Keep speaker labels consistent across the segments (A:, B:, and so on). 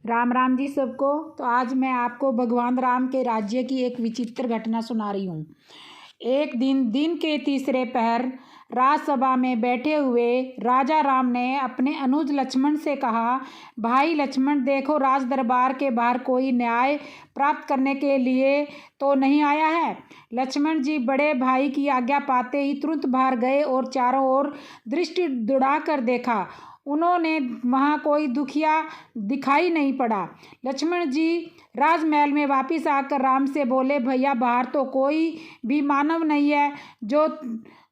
A: राम राम जी सबको। तो आज मैं आपको भगवान राम के राज्य की एक विचित्र घटना सुना रही हूँ। एक दिन के तीसरे पहर राजसभा में बैठे हुए राजा राम ने अपने अनुज लक्ष्मण से कहा, भाई लक्ष्मण, देखो राज दरबार के बाहर कोई न्याय प्राप्त करने के लिए तो नहीं आया है। लक्ष्मण जी बड़े भाई की आज्ञा पाते ही तुरंत बाहर गए और चारों ओर दृष्टि दौड़ाकर देखा। उन्होंने वहाँ कोई दुखिया दिखाई नहीं पड़ा। लक्ष्मण जी राजमहल में वापस आकर राम से बोले, भैया बाहर तो कोई भी मानव नहीं है जो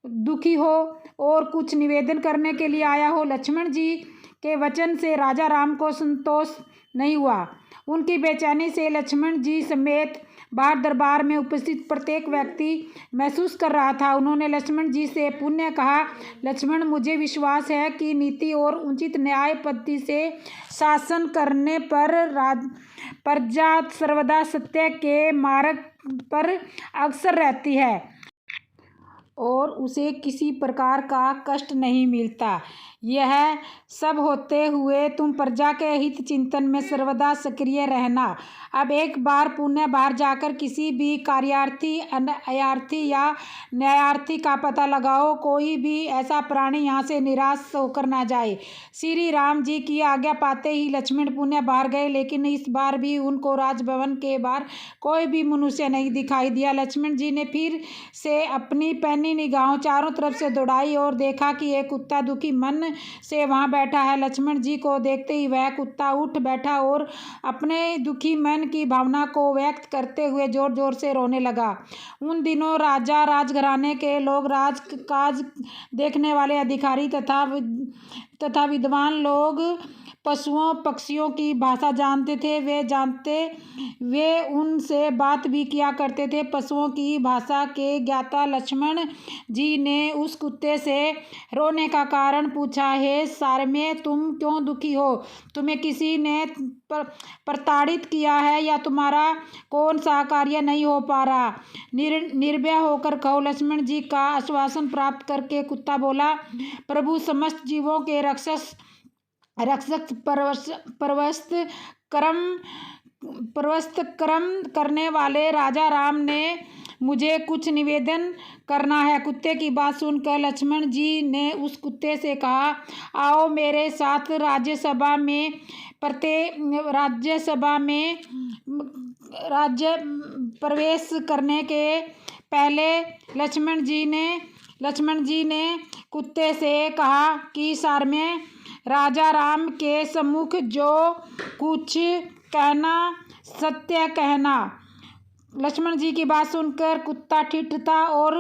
A: दुखी हो और कुछ निवेदन करने के लिए आया हो। लक्ष्मण जी के वचन से राजा राम को संतोष नहीं हुआ। उनकी बेचैनी से लक्ष्मण जी समेत बाहर दरबार में उपस्थित प्रत्येक व्यक्ति महसूस कर रहा था। उन्होंने लक्ष्मण जी से पुनः कहा, लक्ष्मण, मुझे विश्वास है कि नीति और उचित न्याय पद्धति से शासन करने पर प्रजा सर्वदा सत्य के मार्ग पर अग्रसर रहती है और उसे किसी प्रकार का कष्ट नहीं मिलता। यह सब होते हुए तुम प्रजा के हित चिंतन में सर्वदा सक्रिय रहना। अब एक बार पुण्य बाहर जाकर किसी भी कार्यार्थी, अयार्थी या न्यायार्थी का पता लगाओ। कोई भी ऐसा प्राणी यहाँ से निराश होकर ना जाए। श्री राम जी की आज्ञा पाते ही लक्ष्मण पुण्य बाहर गए, लेकिन इस बार भी उनको राजभवन के बाहर कोई भी मनुष्य नहीं दिखाई दिया। लक्ष्मण जी ने फिर से अपनी पैनी निगाहों चारों तरफ से दौड़ाई और देखा कि एक कुत्ता दुखी मन से वहां बैठा है। लक्ष्मण जी को देखते ही वह कुत्ता उठ बैठा और अपने दुखी मन की भावना को व्यक्त करते हुए जोर जोर से रोने लगा। उन दिनों राजा, राजघराने के लोग, राजकाज देखने वाले अधिकारी तथा विद्वान लोग पशुओं पक्षियों की भाषा जानते थे। वे उनसे बात भी किया करते थे। पशुओं की भाषा के ज्ञाता लक्ष्मण जी ने उस कुत्ते से रोने का कारण पूछा, हे सारमेय, तुम क्यों दुखी हो? तुम्हें किसी ने प्रताड़ित किया है या तुम्हारा कौन सा कार्य नहीं हो पा रहा? निर्भय होकर कहो। लक्ष्मण जी का आश्वासन प्राप्त करके कुत्ता बोला, प्रभु, समस्त जीवों के रक्षक प्रवस्त कर्म करने वाले राजा राम ने मुझे कुछ निवेदन करना है। कुत्ते की बात सुनकर लक्ष्मण जी ने उस कुत्ते से कहा, आओ मेरे साथ राज्यसभा में राज्य प्रवेश करने के पहले लक्ष्मण जी ने कुत्ते से कहा कि सारमेय, राजा राम के सम्मुख जो कुछ कहना सत्य कहना। लक्ष्मण जी की बात सुनकर कुत्ता ठिठ था और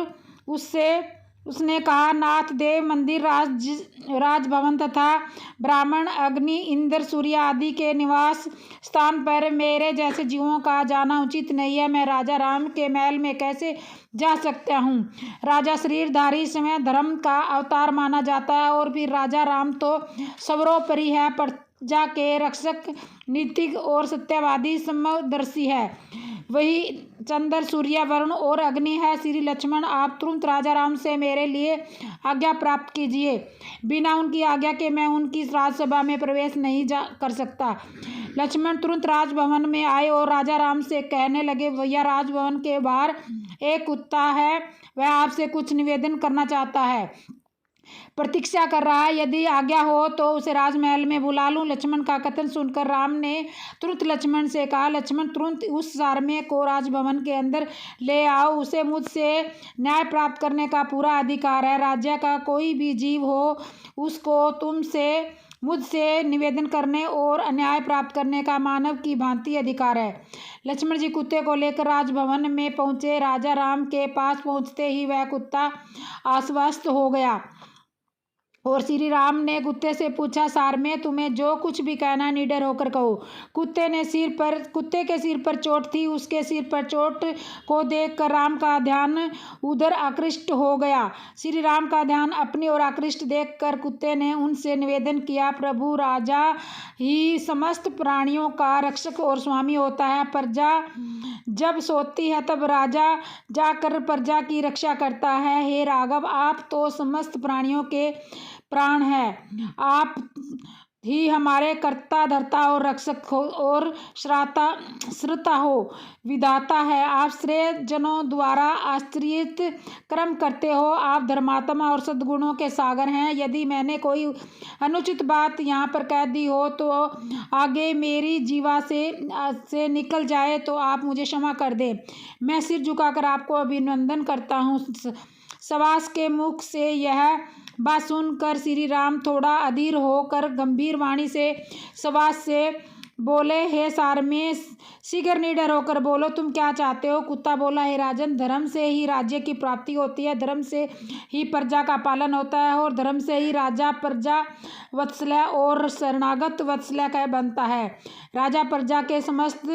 A: उसने कहा, नाथ देव, मंदिर, राजभवन तथा ब्राह्मण, अग्नि, इंद्र, सूर्य आदि के निवास स्थान पर मेरे जैसे जीवों का जाना उचित नहीं है। मैं राजा राम के महल में कैसे जा सकता हूँ? राजा शरीरधारी समय धर्म का अवतार माना जाता है और फिर राजा राम तो सर्वोपरि है, प्रजा के रक्षक, नीतिज्ञ और सत्यवादी, समदर्शी है। वही चंद्र, सूर्य, वरुण और अग्नि है। श्री लक्ष्मण, आप तुरंत राजा राम से मेरे लिए आज्ञा प्राप्त कीजिए। बिना उनकी आज्ञा के मैं उनकी राजसभा में प्रवेश नहीं कर सकता। लक्ष्मण तुरंत राजभवन में आए और राजा राम से कहने लगे, भैया, राजभवन के बाहर एक कुत्ता है, वह आपसे कुछ निवेदन करना चाहता है, प्रतीक्षा कर रहा है। यदि आज्ञा हो तो उसे राजमहल में बुला लूं। लक्ष्मण का कथन सुनकर राम ने तुरंत लक्ष्मण से कहा, लक्ष्मण, तुरंत उस सारमेय को राजभवन के अंदर ले आओ। उसे मुझसे न्याय प्राप्त करने का पूरा अधिकार है। राज्य का कोई भी जीव हो, उसको मुझसे निवेदन करने और अन्याय प्राप्त करने का मानव की भांति अधिकार है। लक्ष्मण जी कुत्ते को लेकर राजभवन में पहुंचे। राजा राम के पास पहुंचते ही वह कुत्ता आश्वस्त हो गया और श्री राम ने कुत्ते से पूछा, सारमेय, तुम्हें जो कुछ भी कहना निडर होकर कहो। कुत्ते के सिर पर चोट थी। उसके सिर पर चोट को देखकर राम का ध्यान उधर आकृष्ट हो गया। श्री राम का ध्यान अपनी ओर आकृष्ट देखकर कुत्ते ने उनसे निवेदन किया, प्रभु, राजा ही समस्त प्राणियों का रक्षक और स्वामी होता है। प्रजा जब सोती है तब राजा जाकर प्रजा की रक्षा करता है। हे राघव, आप तो समस्त प्राणियों के प्राण है। ही हमारे कर्ता धर्ता और रक्षक हो और श्राता हो, विधाता है। आप श्रेय जनों द्वारा आश्रित कर्म करते हो। आप धर्मात्मा और सद्गुणों के सागर हैं। यदि मैंने कोई अनुचित बात यहाँ पर कह दी हो तो आगे मेरी जीवा से निकल जाए तो आप मुझे क्षमा कर दें। मैं सिर झुकाकर आपको अभिनंदन करता हूँ। सवास के मुख से यह बात सुनकर श्री राम थोड़ा अधीर होकर गंभीर वाणी से सवास से बोले, हे सारमेय, शीघ्र निडर होकर बोलो, तुम क्या चाहते हो? कुत्ता बोला, हे राजन, धर्म से ही राज्य की प्राप्ति होती है, धर्म से ही प्रजा का पालन होता है और धर्म से ही राजा प्रजा वत्सल्य और शरणागत वत्सल्य का बनता है। राजा प्रजा के समस्त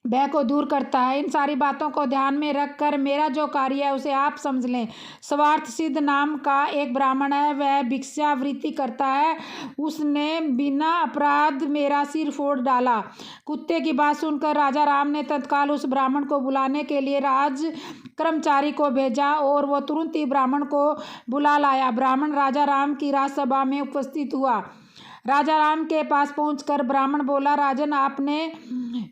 A: भय को दूर करता है। इन सारी बातों को ध्यान में रखकर मेरा जो कार्य है उसे आप समझ लें। स्वार्थ सिद्ध नाम का एक ब्राह्मण है, वह भिक्षावृत्ति करता है। उसने बिना अपराध मेरा सिर फोड़ डाला। कुत्ते की बात सुनकर राजा राम ने तत्काल उस ब्राह्मण को बुलाने के लिए राज कर्मचारी को भेजा और वो तुरंत ही ब्राह्मण को बुला लाया। ब्राह्मण राजा राम की राजसभा में उपस्थित हुआ। राजा राम के पास पहुंचकर ब्राह्मण बोला, राजन, आपने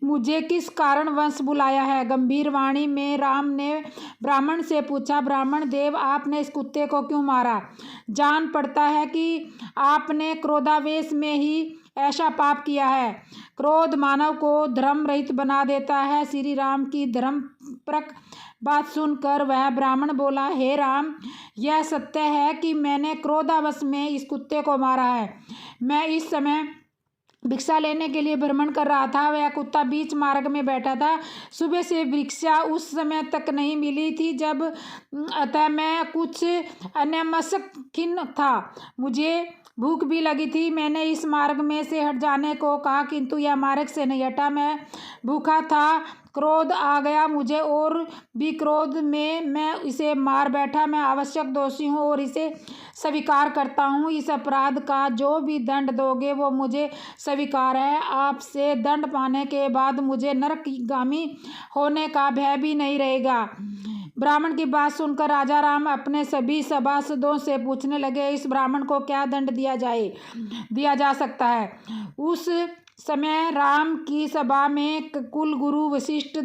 A: मुझे किस कारणवश बुलाया है? गंभीर वाणी में राम ने ब्राह्मण से पूछा, ब्राह्मण देव, आपने इस कुत्ते को क्यों मारा? जान पड़ता है कि आपने क्रोधावेश में ही ऐसा पाप किया है। क्रोध मानव को धर्म रहित बना देता है। श्री राम की धर्मपरक बात सुनकर वह ब्राह्मण बोला, हे राम, यह सत्य है कि मैंने क्रोधावश में इस कुत्ते को मारा है। मैं इस समय भिक्षा लेने के लिए भ्रमण कर रहा था। वह कुत्ता बीच मार्ग में बैठा था। सुबह से भिक्षा उस समय तक नहीं मिली थी जब अतः मैं कुछ अन्यमनस्क खिन्न था। मुझे भूख भी लगी थी। मैंने इस मार्ग में से हट जाने को कहा, किंतु यह मार्ग से नहीं हटा। मैं भूखा था, क्रोध आ गया मुझे और भी क्रोध में मैं इसे मार बैठा। मैं आवश्यक दोषी हूँ और इसे स्वीकार करता हूँ। इस अपराध का जो भी दंड दोगे वो मुझे स्वीकार है। आपसे दंड पाने के बाद मुझे नरकगामी होने का भय भी नहीं रहेगा। ब्राह्मण की बात सुनकर राजा राम अपने सभी सभासदों से पूछने लगे, इस ब्राह्मण को क्या दंड दिया जा सकता है? उस समय राम की सभा में कुल गुरु वशिष्ठ,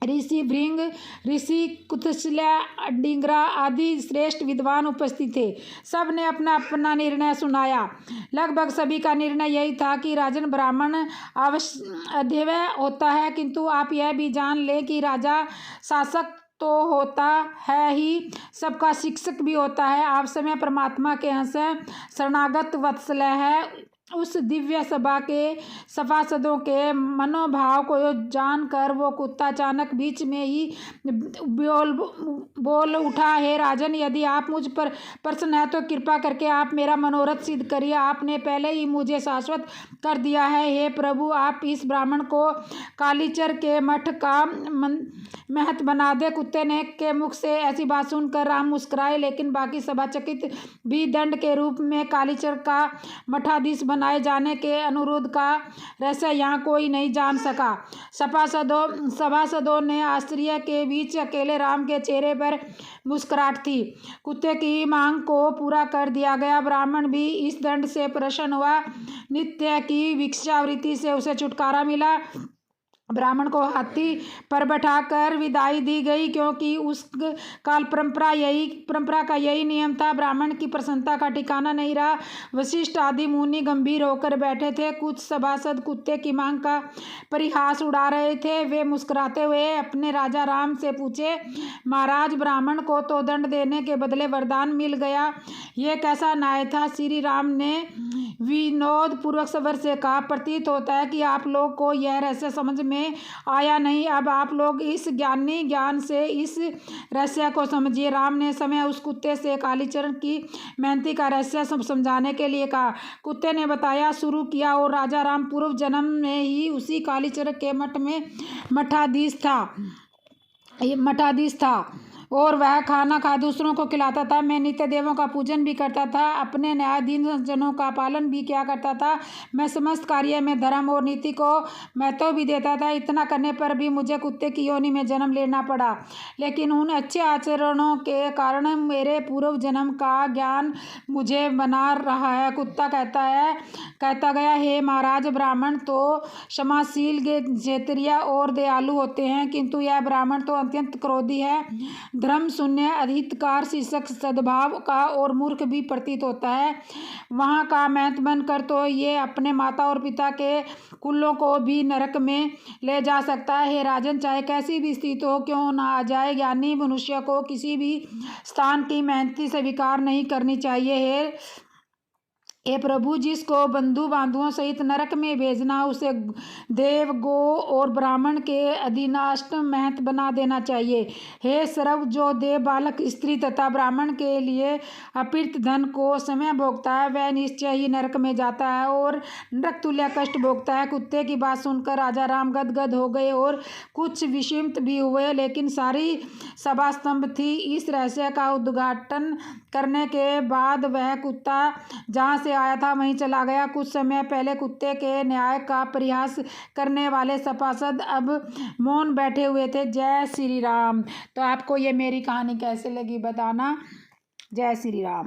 A: ऋषि भृंग, ऋषि कुतश्ल्या, डिंगरा आदि श्रेष्ठ विद्वान उपस्थित थे। सब ने अपना अपना निर्णय सुनाया। लगभग सभी का निर्णय यही था कि राजन, ब्राह्मण अवश्य होता है, किंतु आप यह भी जान लें कि राजा शासक तो होता है ही, सबका शिक्षक भी होता है। आप समय परमात्मा के अंश हैं, शरणागत वत्सल्य है। उस दिव्य सभा के सभासदों के मनोभाव को जानकर वो कुत्ता अचानक बीच में ही बोल उठा, हे राजन, यदि आप मुझ पर प्रसन्न है तो कृपा करके आप मेरा मनोरथ सिद्ध करिए। आपने पहले ही मुझे शाश्वत कर दिया है। हे प्रभु, आप इस ब्राह्मण को कालीचर के मठ का महत बना दे। कुत्ते ने के मुख से ऐसी बात सुनकर राम मुस्कुराए, लेकिन बाकी सभा चकित भी दंड के रूप में कालीचर का मठाधीश बनाए जाने के अनुरोध का रहस्य यहाँ कोई नहीं जान सका। सभासदों ने आश्चर्य के बीच अकेले राम के चेहरे पर मुस्कुराहट थी। कुत्ते की मांग को पूरा कर दिया गया। ब्राह्मण भी इस दंड से प्रसन्न हुआ। नित्य की भिक्षावृत्ति से उसे छुटकारा मिला। ब्राह्मण को हाथी पर बैठाकर विदाई दी गई, क्योंकि उस काल परंपरा का यही नियम था। ब्राह्मण की प्रसन्नता का ठिकाना नहीं रहा। वशिष्ठ आदि मुनि गंभीर होकर बैठे थे। कुछ सभासद कुत्ते की मांग का परिहास उड़ा रहे थे। वे मुस्कुराते हुए अपने राजा राम से पूछे, महाराज, ब्राह्मण को तो दंड देने के बदले वरदान मिल गया, ये कैसा न्याय था? श्री राम ने विनोद पूर्वक स्वर से कहा, प्रतीत होता है कि आप लोग को यह रहस्य समझ में आया नहीं। अब आप लोग इस ज्ञान से इस रहस्य को समझिए। राम ने समय उस कुत्ते से कालीचरण की मेहनती का रहस्य समझाने के लिए कहा। कुत्ते ने बताया शुरू किया और राजा राम पूर्व जन्म में ही उसी कालीचरण के मठ में मठाधीश था। और वह खाना खा दूसरों को खिलाता था। मैं नित्य देवों का पूजन भी करता था, अपने न्यायाधीन जनों का पालन भी किया करता था। मैं समस्त कार्य में धर्म और नीति को महत्व भी देता था। इतना करने पर भी मुझे कुत्ते की योनि में जन्म लेना पड़ा, लेकिन उन अच्छे आचरणों के कारण मेरे पूर्व जन्म का ज्ञान मुझे बना रहा है। कुत्ता कहता गया, हे महाराज, ब्राह्मण तो क्षमाशील, क्षेत्रीय और दयालु होते हैं, किंतु यह ब्राह्मण तो अत्यंत क्रोधी है, धर्म शून्य, अहितकार, शीर्षक, सद्भाव का और मूर्ख भी प्रतीत होता है। वहाँ का महंत बनकर तो ये अपने माता और पिता के कुलों को भी नरक में ले जा सकता है। हे राजन, चाहे कैसी भी स्थिति हो क्यों ना आ जाए, ज्ञानी मनुष्य को किसी भी स्थान की मेहनती स्वीकार नहीं करनी चाहिए। हे प्रभु, जिसको बंधु बांधुओं सहित नरक में भेजना, उसे देव, गो और ब्राह्मण के अधीनस्थ महंत बना देना चाहिए। हे सर्व, जो देव, बालक, स्त्री तथा ब्राह्मण के लिए अपीत धन को समय भोगता है, वह निश्चय ही नरक में जाता है और नरक तुल्य कष्ट भोगता है। कुत्ते की बात सुनकर राजा राम गदगद हो गए और कुछ विस्मित भी हुए, लेकिन सारी सभा स्तंभ थी। इस रहस्य का उद्घाटन करने के बाद वह कुत्ता जहाँ से आया था वहीं चला गया। कुछ समय पहले कुत्ते के न्याय का परिहास करने वाले सभासद अब मौन बैठे हुए थे। जय श्री राम। तो आपको ये मेरी कहानी कैसे लगी बताना। जय श्री राम।